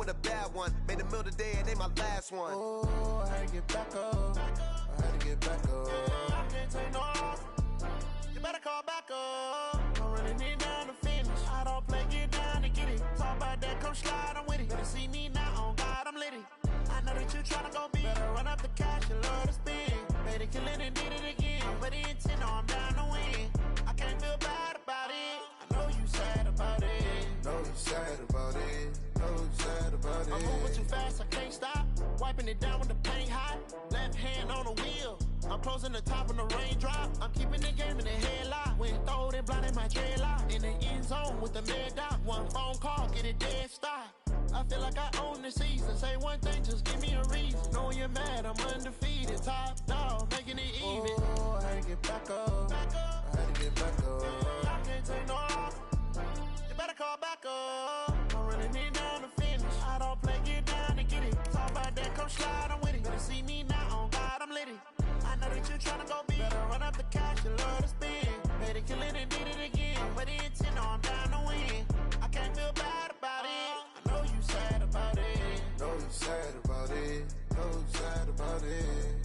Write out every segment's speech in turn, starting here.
with a bad one. Made a meal today and they my last one. Oh, I had to get back up. I had to get back up. I can't take no off. You better call back up. I'm running it down to finish. I don't play, get down to get it. Talk about that, come slide, I'm with it. Better see me now, on God, I'm litty. I know that you tryna go big. Better run up the cash and love to spend. Made a killing and did it again. But the intent, I'm down to win. I can't feel bad about it. I know you sad about it. Know you sad about it. Know you sad about it. I'm moving too fast, I can't stop. Wiping it down with the paint hot. Left hand on the wheel. I'm closing the top when the raindrop. I'm keeping the game in the headlock. When throwed and blinded my dreadlock. In the end zone with the mad dot. One phone call, get it dead stop. I feel like I own the season. Say one thing, just give me a reason. Know you're mad, I'm undefeated. Top dog, making it even. Oh, I had to get back up. I had to get back up. I can't take no off. You better call back up. I'm running it down to finish. I don't play, get down to get it. Talk about that, come slide, I'm with it. Better see me now, on God, I'm litty. I know that you tryna go big. Better run up the cash and love to spend. Made a killing and did it again. But the intent, no, I'm down to win. I can't feel bad about it. I know you sad about it. Know you sad about it. Know you sad about it.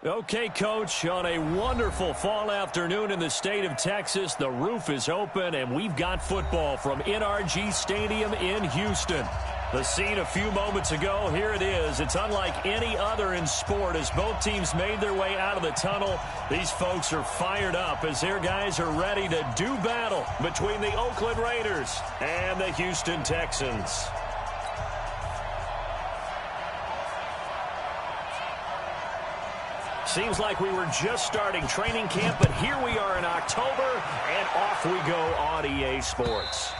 Okay, Coach, on a wonderful fall afternoon in the state of Texas, the roof is open, and we've got football from NRG Stadium in Houston. The scene a few moments ago, here it is. It's unlike any other in sport as both teams made their way out of the tunnel. These folks are fired up as their guys are ready to do battle between the Oakland Raiders and the Houston Texans. Seems like we were just starting training camp, but here we are in October, and off we go on EA Sports.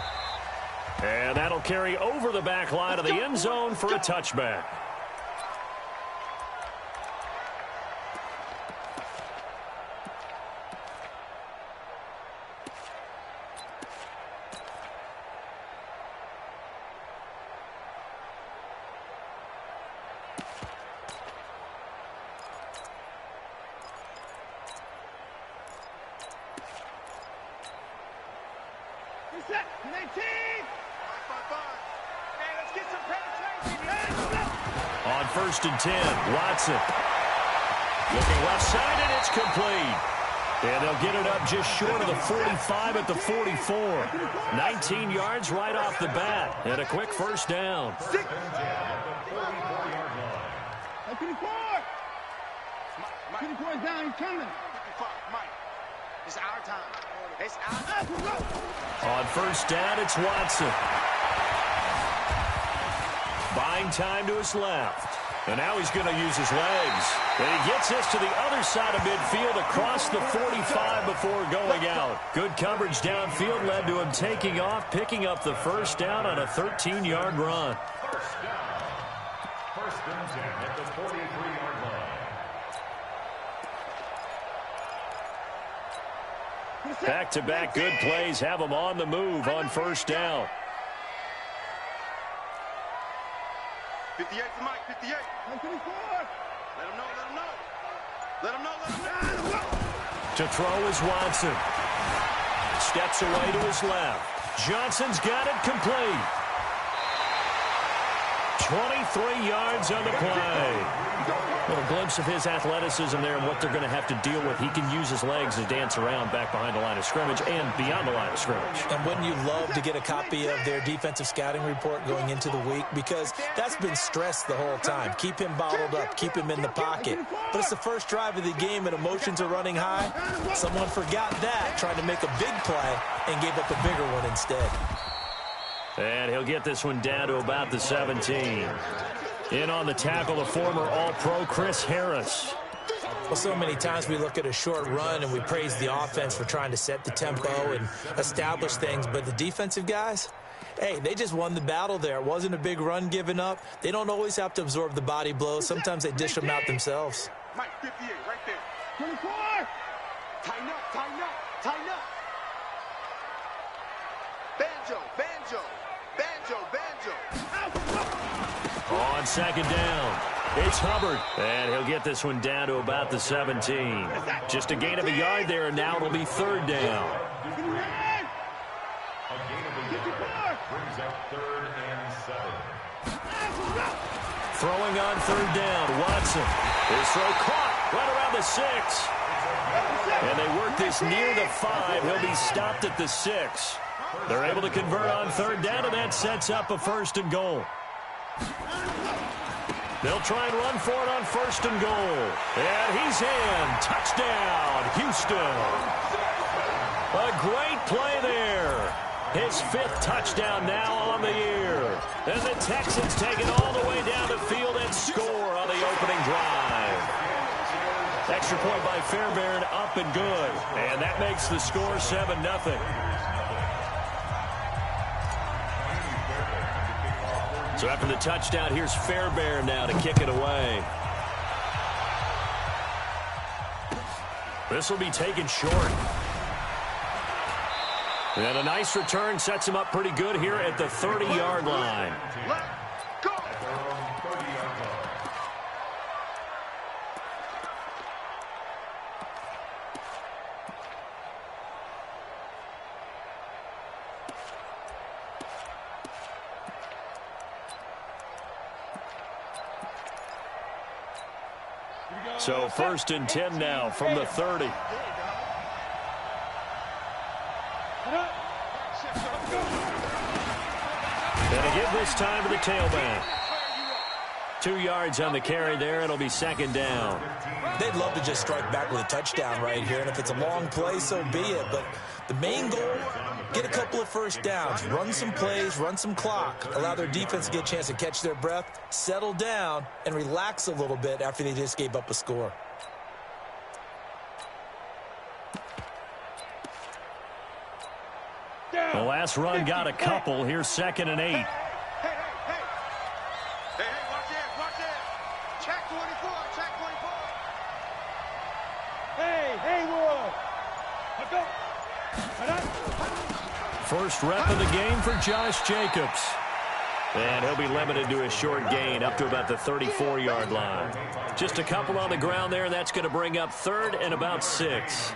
And that'll carry over the back line of the end zone for a touchback. On 1st and 10, Watson. Looking left side, and it's complete. And they'll get it up just short of the 45 at the 44. 19 yards right off the bat, and a quick first down. 54. is down, he's coming. Mike, it's our time. It's our time. On 1st down, it's Watson. Buying time to his left. And now he's going to use his legs. And he gets this to the other side of midfield across the 45 before going out. Good coverage downfield led to him taking off, picking up the first down on a 13-yard run. First and 10 at the 43-yard line. Back-to-back good plays have him on the move on 1st down. 58 to Mike, 58. 54. Let him know, let him know. Let him know, let him know. To throw is Watson. Steps away to his left. Johnson's got it complete. 23 yards on the play. A little glimpse of his athleticism there and what they're going to have to deal with. He can use his legs to dance around back behind the line of scrimmage and beyond the line of scrimmage. And wouldn't you love to get a copy of their defensive scouting report going into the week? Because that's been stressed the whole time. Keep him bottled up. Keep him in the pocket. But it's the first drive of the game and emotions are running high. Someone forgot that, tried to make a big play and gave up a bigger one instead. And he'll get this one down to about the 17. In on the tackle, the former All-Pro Chris Harris. Well, so many times we look at a short run and we praise the offense for trying to set the tempo and establish things. But the defensive guys, hey, they just won the battle there. It wasn't a big run given up. They don't always have to absorb the body blows. Sometimes they dish them out themselves. Mike, 58, right there. 24. Tighten up, tighten up, tighten up. Banjo, banjo, banjo, banjo. On second down, it's Hubbard, and he'll get this one down to about the 17. Just a gain of a yard there, and now it'll be third down. A gain of a yard brings up 3rd and 7. Throwing on third down, Watson. His throw caught right around the 6. And they work this near the 5. He'll be stopped at the 6. They're able to convert on third down, and that sets up a 1st and goal. They'll try and run for it on 1st and goal. And he's in. Touchdown, Houston. A great play there. His 5th touchdown now on the year. And the Texans take it all the way down the field and score on the opening drive. Extra point by Fairbairn, up and good. And that makes the score 7-0. So after the touchdown, here's Fairbairn now to kick it away. This will be taken short. And a nice return sets him up pretty good here at the 30-yard line. Let's go. So 1st and 10 now from the 30. And to give this time to the tailback. 2 yards on the carry there. It'll be 2nd down. They'd love to just strike back with a touchdown right here, and if it's a long play, so be it. But the main goal, get a couple of 1st downs, run some plays, run some clock, allow their defense to get a chance to catch their breath, settle down, and relax a little bit after they just gave up a score. The last run got a couple. Here's 2nd and 8. Hey, watch this, watch this. Check 24, check 24. Haywood. Let's go. First rep of the game for Josh Jacobs. And he'll be limited to a short gain up to about the 34-yard line. Just a couple on the ground there, and that's going to bring up 3rd and about 6.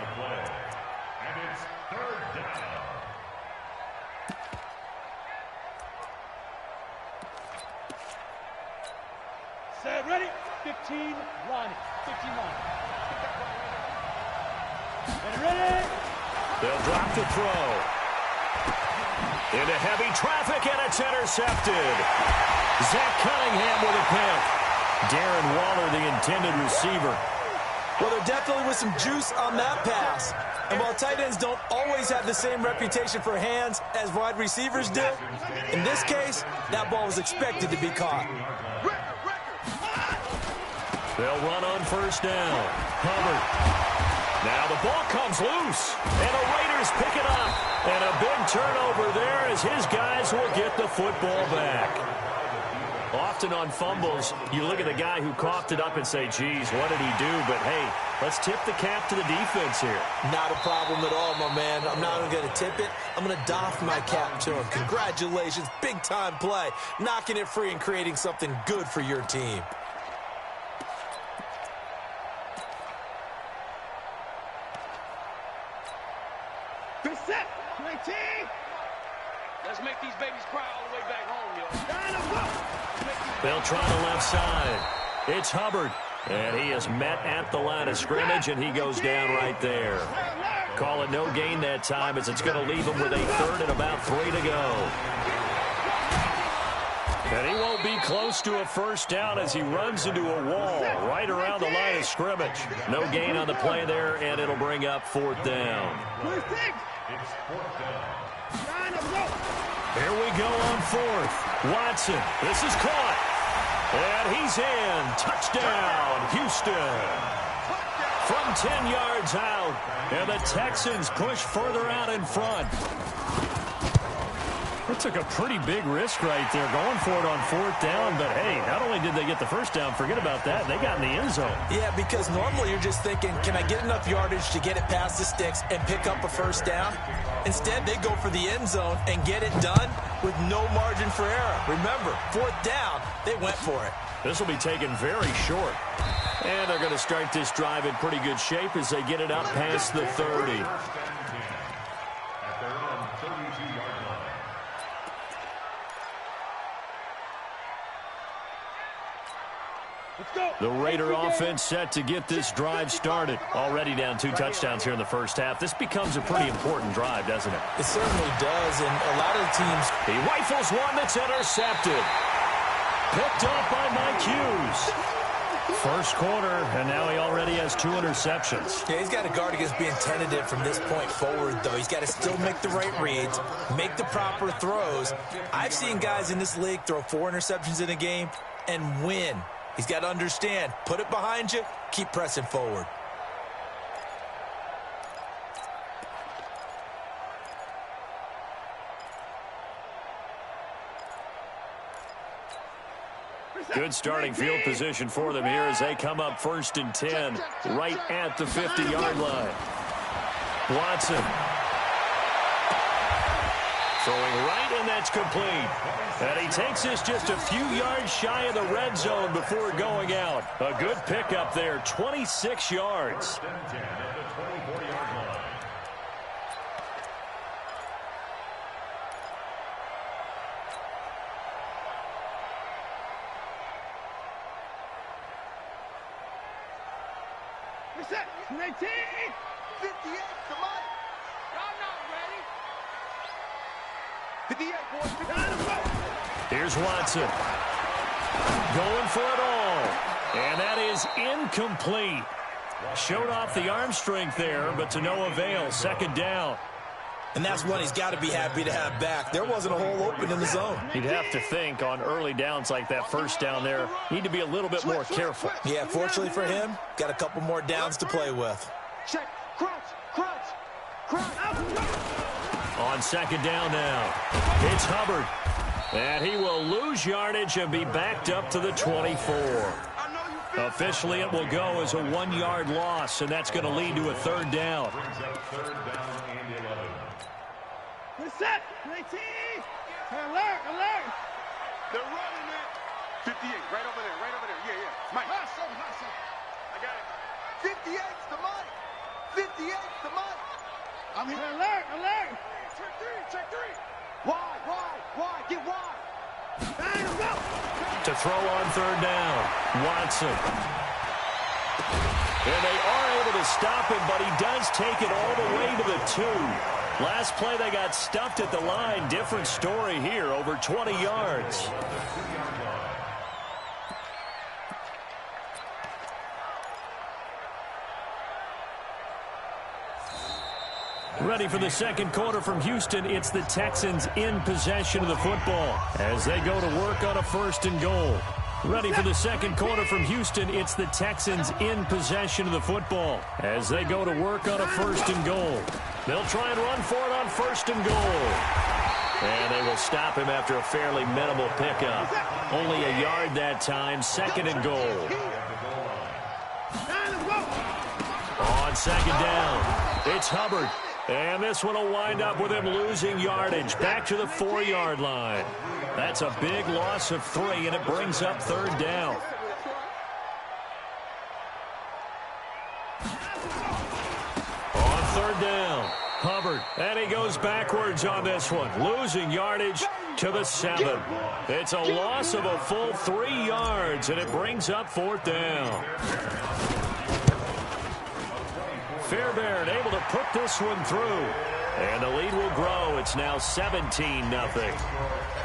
Set, ready, 15, run, 15, run. Ready? They'll drop the throw. Into heavy traffic, and it's intercepted. Zach Cunningham with a pick. Darren Waller, the intended receiver. Well, there definitely was some juice on that pass. And while tight ends don't always have the same reputation for hands as wide receivers do, in this case, that ball was expected to be caught. They'll run on 1st down. Hubbard. Now the ball comes loose, and the Raiders pick it up. And a big turnover there as his guys will get the football back. Often on fumbles, you look at the guy who coughed it up and say, geez, what did he do? But, hey, let's tip the cap to the defense here. Not a problem at all, my man. I'm not even going to tip it. I'm going to doff my cap to him. Congratulations, big-time play. Knocking it free and creating something good for your team. Set, 19. Let's make these babies cry all the way back home, yo. They'll try the left side. It's Hubbard. And he is met at the line of scrimmage, and he goes down right there. Call it no gain that time, as it's going to leave him with a 3rd and about 3 to go. And he won't be close to a 1st down as he runs into a wall right around the line of scrimmage. No gain on the play there, and it'll bring up 4th down. It's 4th down. Here we go on 4th. Watson, this is caught. And he's in. Touchdown, Houston. From 10 yards out. And the Texans push further out in front. They took a pretty big risk right there, going for it on 4th down. But, hey, not only did they get the first down, forget about that, they got in the end zone. Yeah, because normally you're just thinking, can I get enough yardage to get it past the sticks and pick up a first down? Instead, they go for the end zone and get it done with no margin for error. Remember, 4th down, they went for it. This will be taken very short. And they're going to start this drive in pretty good shape as they get it up past the 30. The Raider offense set to get this drive started. Already down 2 touchdowns here in the first half. This becomes a pretty important drive, doesn't it? It certainly does, and a lot of the teams... He rifles one that's intercepted. Picked off by Mike Hughes. First quarter, and now he already has 2 interceptions. Yeah, he's got to guard against being tentative from this point forward, though. He's got to still make the right reads, make the proper throws. I've seen guys in this league throw 4 interceptions in a game and win. He's got to understand, put it behind you, keep pressing forward. Good starting field position for them here as they come up 1st and 10, right at the 50-yard line. Watson. Throwing right, and that's complete. And he takes this just a few yards shy of the red zone before going out. A good pickup there, 26 yards. Reset. 19. 58 to Mike. Y'all not ready. 58, boys. Here's Watson. Going for it all. And that is incomplete. Showed off the arm strength there, but to no avail. 2nd down. And that's one he's got to be happy to have back. There wasn't a hole open in the zone. You'd have to think on early downs like that first down there, need to be a little bit more careful. Yeah, fortunately for him, got a couple more downs to play with. Check. Crunch. On 2nd down now, it's Hubbard. And he will lose yardage and be backed up to the 24. Officially, it will go as a 1-yard loss, and that's going to lead to a 3rd down. Reset. 19. Alert. They're running it. 58, right over there. Yeah. Mike. I got it. 58's the Mike. 58's the Mike. I'm here. Alert. Check 3. Wide. Get wide. To throw on 3rd down, Watson. And they are able to stop him, but he does take it all the way to the 2. Last play, they got stuffed at the line. Different story here, over 20 yards. Ready for the 2nd quarter from Houston. It's the Texans in possession of the football as they go to work on a 1st and goal. Ready for the 2nd quarter from Houston. It's the Texans in possession of the football as they go to work on a 1st and goal. They'll try and run for it on 1st and goal. And they will stop him after a fairly minimal pickup. Only a yard that time, 2nd and goal. On 2nd down, it's Hubbard. And this one will wind up with him losing yardage back to the 4-yard line. That's a big loss of 3, and it brings up 3rd down. On 3rd down, Hubbard. And he goes backwards on this one, losing yardage to the 7. It's a loss of a full 3 yards, and it brings up 4th down. Fairbairn able to put this one through. And the lead will grow. It's now 17-0.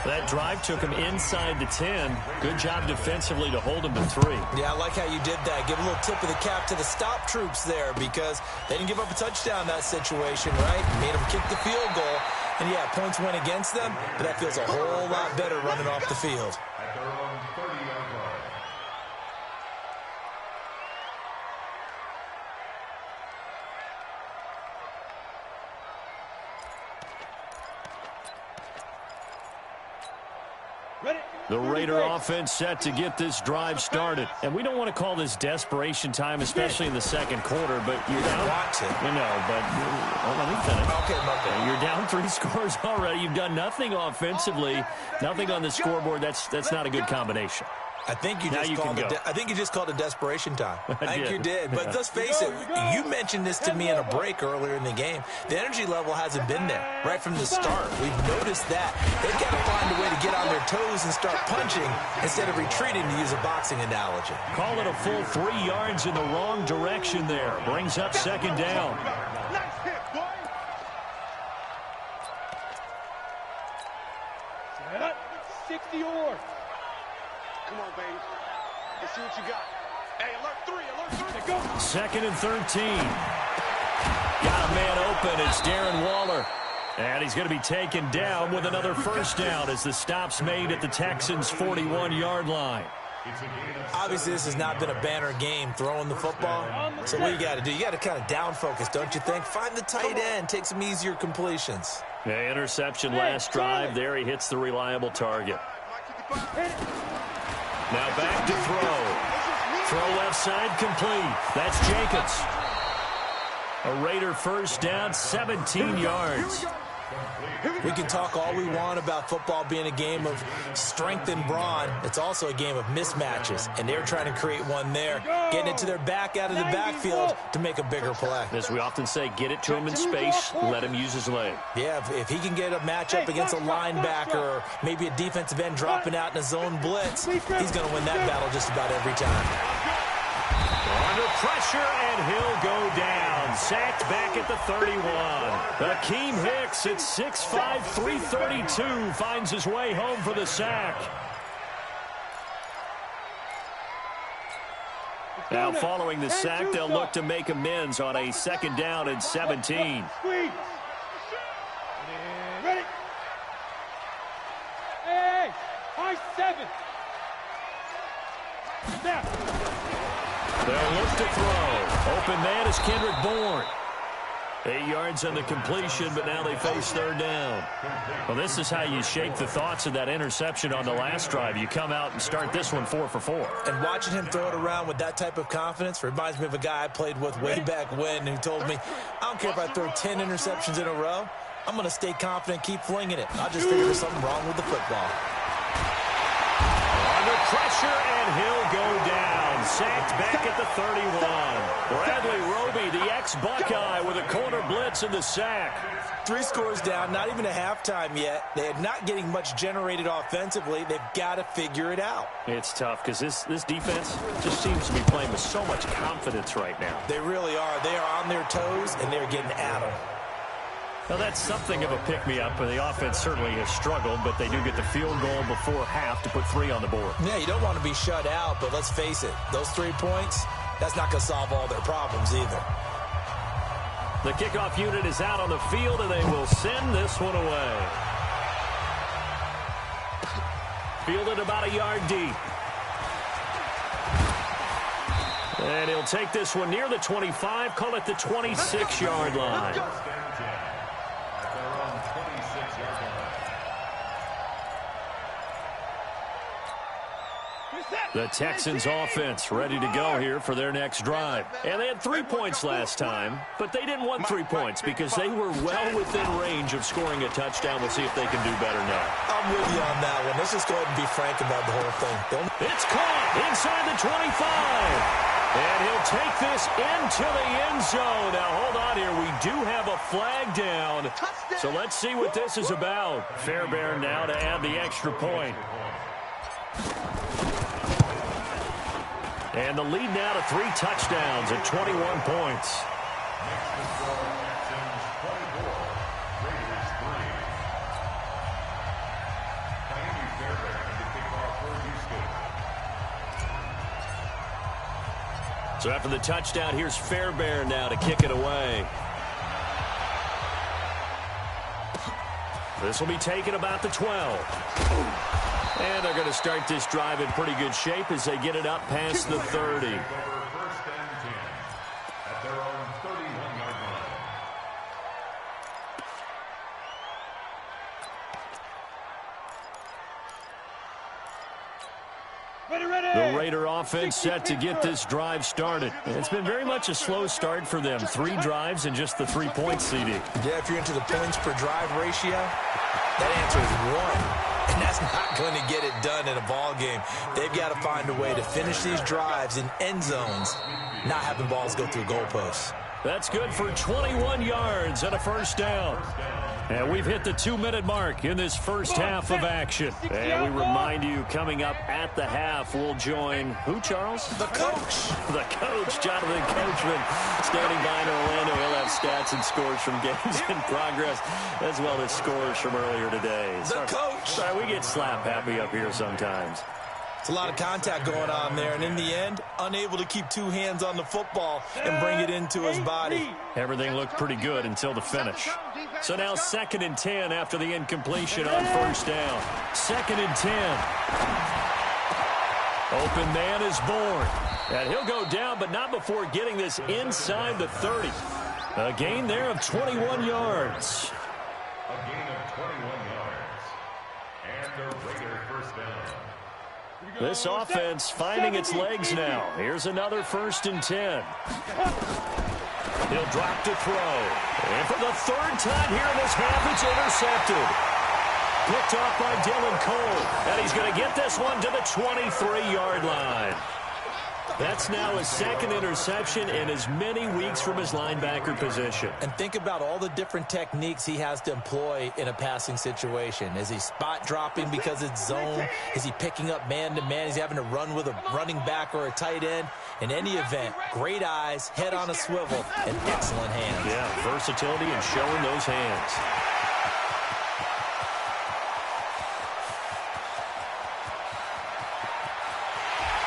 That drive took him inside the 10. Good job defensively to hold him to 3. Yeah, I like how you did that. Give a little tip of the cap to the stop troops there because they didn't give up a touchdown in that situation, right? Made them kick the field goal. And, yeah, points went against them, but that feels a whole lot better running off the field. The Raider offense set to get this drive started. And we don't want to call this desperation time, especially in the second quarter, but you're down. Want to. You know, but let me finish. Okay, my bad. You're down 3 scores already. You've done nothing offensively, nothing on the scoreboard. That's not a good combination. I think you just called it desperation time. I think you did. But let's face it, you mentioned this to me in a break earlier in the game. The energy level hasn't been there right from the start. We've noticed that. They've got to find a way to get on their toes and start punching instead of retreating, to use a boxing analogy. Call it a full 3 yards in the wrong direction there. Brings up second down. Nice hit, boy. 60 or. Come on, baby. Let's see what you got. Hey, alert 3, alert 3. Second and 13. Got a man open. It's Darren Waller. And he's going to be taken down with another first down as the stop's made at the Texans' 41-yard line. Obviously, this has not been a banner game throwing the football. So what you got to do? You got to kind of down focus, don't you think? Find the tight end. Take some easier completions. Yeah, interception last drive. There he hits the reliable target. Now back to throw. Throw left side complete. That's Jacobs. A Raider first down, 17 yards. We can talk all we want about football being a game of strength and brawn. It's also a game of mismatches, and they're trying to create one there, getting it to their back out of the backfield to make a bigger play. As we often say, get it to him in space, let him use his leg. Yeah, if he can get a matchup against a linebacker or maybe a defensive end dropping out in a zone blitz, he's going to win that battle just about every time. Under pressure, and he'll go down. Sacked back at the 31. Akeem Hicks at 6'5", 332 finds his way home for the sack. Now following the sack, they'll look to make amends on a second down and 17. Ready. Hey, high 7. Snap. They'll look to throw. Open man is Kendrick Bourne. 8 yards on the completion, but now they face third down. Well, this is how you shake the thoughts of that interception on the last drive. You come out and start this one 4 for 4. And watching him throw it around with that type of confidence reminds me of a guy I played with way back when who told me, I don't care if I throw 10 interceptions in a row. I'm going to stay confident, keep flinging it. I just figure there's something wrong with the football. Under pressure, and he'll go down. Sacked back at the 31. Bradley Roby, the ex-Buckeye, with a corner blitz in the sack. 3 scores down, not even a halftime yet. They're not getting much generated offensively. They've got to figure it out. It's tough because this defense just seems to be playing with so much confidence right now. They really are. They are on their toes, and they're getting at them. Now, that's something of a pick-me-up, and the offense certainly has struggled, but they do get the field goal before half to put 3 on the board. Yeah, you don't want to be shut out, but let's face it, those 3 points, that's not going to solve all their problems either. The kickoff unit is out on the field, and they will send this one away. Fielded about a yard deep. And he'll take this one near the 25, call it the 26-yard line. The Texans offense ready to go here for their next drive. And they had 3 points last time, but they didn't want 3 points because they were well within range of scoring a touchdown. We'll see if they can do better now. I'm with you on that one. Let's just go ahead and be frank about the whole thing. It's caught inside the 25. And he'll take this into the end zone. Now, hold on here. We do have a flag down. So let's see what this is about. Fairbairn now to add the extra point. And the lead now to 3 touchdowns at 21 points. So after the touchdown, here's Fairbairn now to kick it away. This will be taken about the 12. And they're going to start this drive in pretty good shape as they get it up past the 30. First and 10 at their own 31-yard line. The Raider offense set to get this drive started. It's been very much a slow start for them. 3 drives and just the 3 points, CD. Yeah, if you're into the points per drive ratio, that answer is 1. And that's not going to get it done in a ball game. They've got to find a way to finish these drives in end zones, not having balls go through goalposts. That's good for 21 yards and a first down. And we've hit the 2-minute mark in this first half of action. And we remind you, coming up at the half, we'll join who, Charles? The coach. The coach, Jonathan Coachman, standing by in Orlando. He'll have stats and scores from games in progress, as well as scores from earlier today. The coach. Sorry, we get slap happy up here sometimes. It's a lot of contact going on there, and in the end, unable to keep 2 hands on the football and bring it into his body. Everything looked pretty good until the finish. So now 2nd and 10 after the incompletion on first down. 2nd and 10. Open man is born. And he'll go down, but not before getting this inside the 30. A gain there of 21 yards. A gain of 21 yards. And the Raider first down. This offense finding its legs now. Here's another 1st and 10. He'll drop to throw. And for the 3rd time here in this half, it's intercepted. Picked off by Dylan Cole. And he's going to get this one to the 23-yard line. That's now his 2nd interception in as many weeks from his linebacker position. And think about all the different techniques he has to employ in a passing situation. Is he spot dropping because it's zone? Is he picking up man-to-man? Is he having to run with a running back or a tight end? In any event, great eyes, head on a swivel, and excellent hands. Yeah, versatility and showing those hands.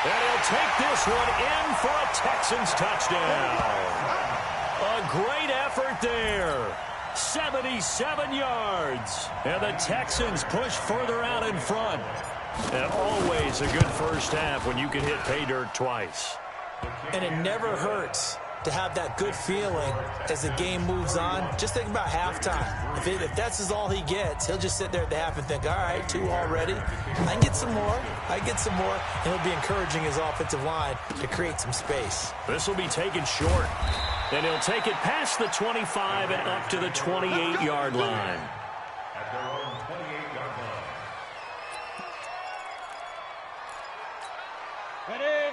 And he'll take this one in for a Texans touchdown. A great effort there. 77 yards. And the Texans push further out in front. And always a good first half when you can hit pay dirt twice. And it never hurts to have that good feeling as the game moves on. Just think about halftime. If that's all he gets, he'll just sit there at the half and think, all right, 2 already. I can get some more. I can get some more. And he'll be encouraging his offensive line to create some space. This will be taken short. And he'll take it past the 25 and up to the 28-yard line. At their own 28-yard line.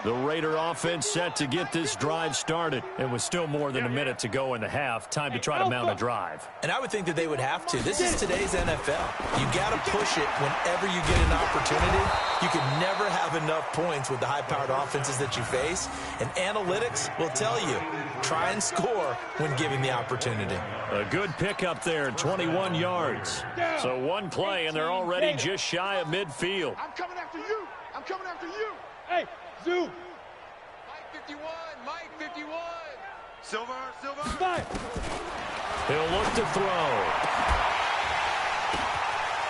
The Raider offense set to get this drive started. And with still more than a minute to go in the half, time to try to mount a drive. And I would think that they would have to. This is today's NFL. You got to push it whenever you get an opportunity. You can never have enough points with the high-powered offenses that you face. And analytics will tell you, try and score when given the opportunity. A good pickup there, 21 yards. So one play, and they're already just shy of midfield. I'm coming after you. I'm coming after you. Hey, Zoo. Mike 51. Mike 51. Silver. He'll look to throw.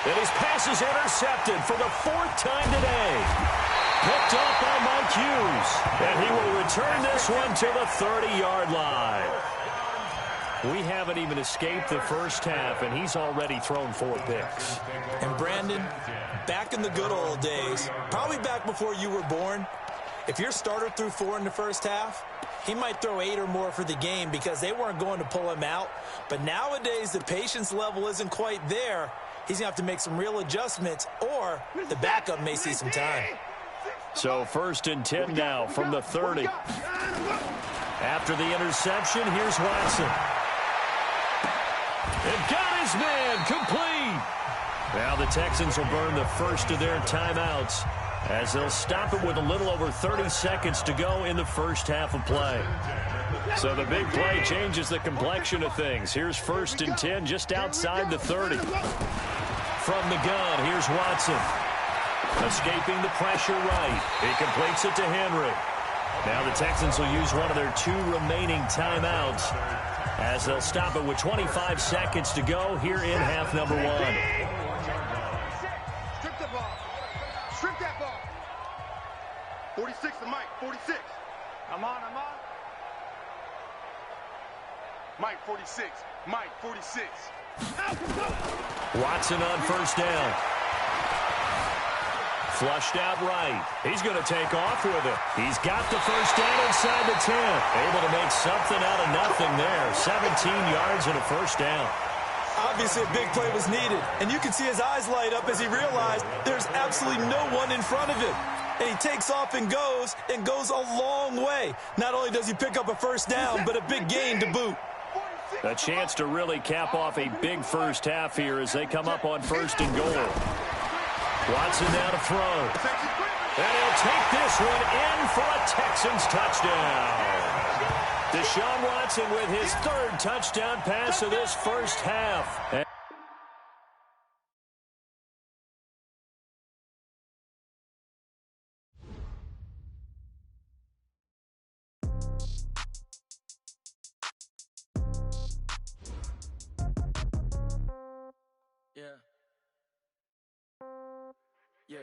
And his pass is intercepted for the 4th time today. Picked up by Mike Hughes. And he will return this one to the 30-yard line. We haven't even escaped the first half, and he's already thrown 4 picks. And Brandon, back in the good old days, probably back before you were born, if your starter threw 4 in the first half, he might throw 8 or more for the game because they weren't going to pull him out. But nowadays, the patience level isn't quite there. He's going to have to make some real adjustments, or the backup may see some time. So 1st and 10 now from the 30. After the interception, here's Watson. And got his man complete. Now the Texans will burn the first of their timeouts as they'll stop it with a little over 30 seconds to go in the first half of play. So the big play changes the complexion of things. Here's 1st and 10 just outside the 30. From the gun, here's Watson. Escaping the pressure right. He completes it to Henry. Now the Texans will use one of their 2 remaining timeouts as they'll stop it with 25 seconds to go here in half number 1. Strip the ball. Strip that ball. 46 to Mike. 46. I'm on. Mike 46. Mike 46. Watson on first down. Flushed out right. He's going to take off with it. He's got the first down inside the 10. Able to make something out of nothing there. 17 yards and a first down. Obviously, a big play was needed, and you can see his eyes light up as he realized there's absolutely no one in front of him. And he takes off and goes a long way. Not only does he pick up a first down, but a big gain to boot. A chance to really cap off a big first half here as they come up on 1st and goal. Watson now to throw. And he'll take this one in for a Texans touchdown. Deshaun Watson with his 3rd touchdown pass of this first half. Yeah. Hey,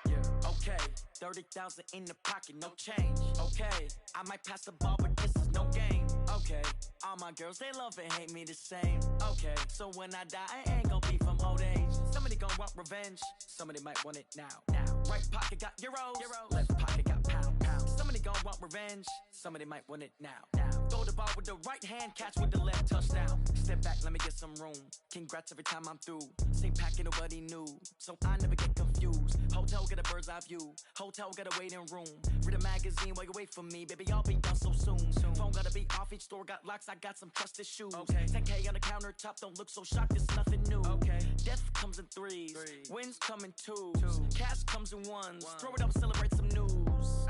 yeah. Okay, 30,000 in the pocket, no change. Okay, I might pass the ball, but this is no game. Okay, all my girls, they love and hate me the same. Okay, so when I die, I ain't gon' be from old age. Somebody gon' want revenge, somebody might want it now. Right pocket got euros, left pocket got pound. Somebody gon' want revenge, somebody might want it now. Throw the ball with the right hand, catch with the left, touchdown. Step back, let me get some room. Congrats every time I'm through. Same packet, nobody knew, so I never get confused. Hotel get a bird's eye view, hotel got a waiting room. Read a magazine while you wait for me, baby, I'll be done so soon. Phone gotta be off, each store got locks, I got some trusted shoes. 10K on the countertop, don't look so shocked, it's nothing new. Death comes in threes, wins come in twos, cash comes in ones. Throw it up, celebrate some news.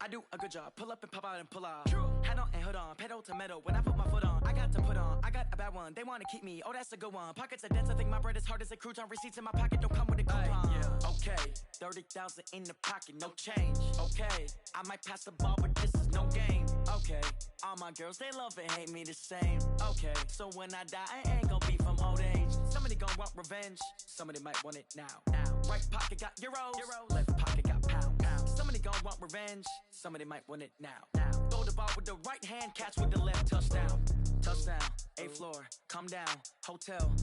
I do a good job, pull up and pop out and pull out. Head on and hood on, pedal to metal. When I put my foot on, I got to put on. I got a bad one, they wanna keep me, oh that's a good one. Pockets are dense, I think my bread is hard as a crouton. Receipts in my pocket don't come with a coupon. Okay, 30,000 in the pocket, no change. Okay, I might pass the ball, but this is no game. Okay, all my girls, they love and hate me the same. Okay, so when I die, I ain't gon' be from old age. Somebody gon' want revenge, somebody might want it now. Right pocket got euros, left pocket got pound. Somebody gon' want revenge, somebody might want it now. Throw the ball with the right hand, catch with the left, touchdown. Touchdown, 8th floor, come down, hotel,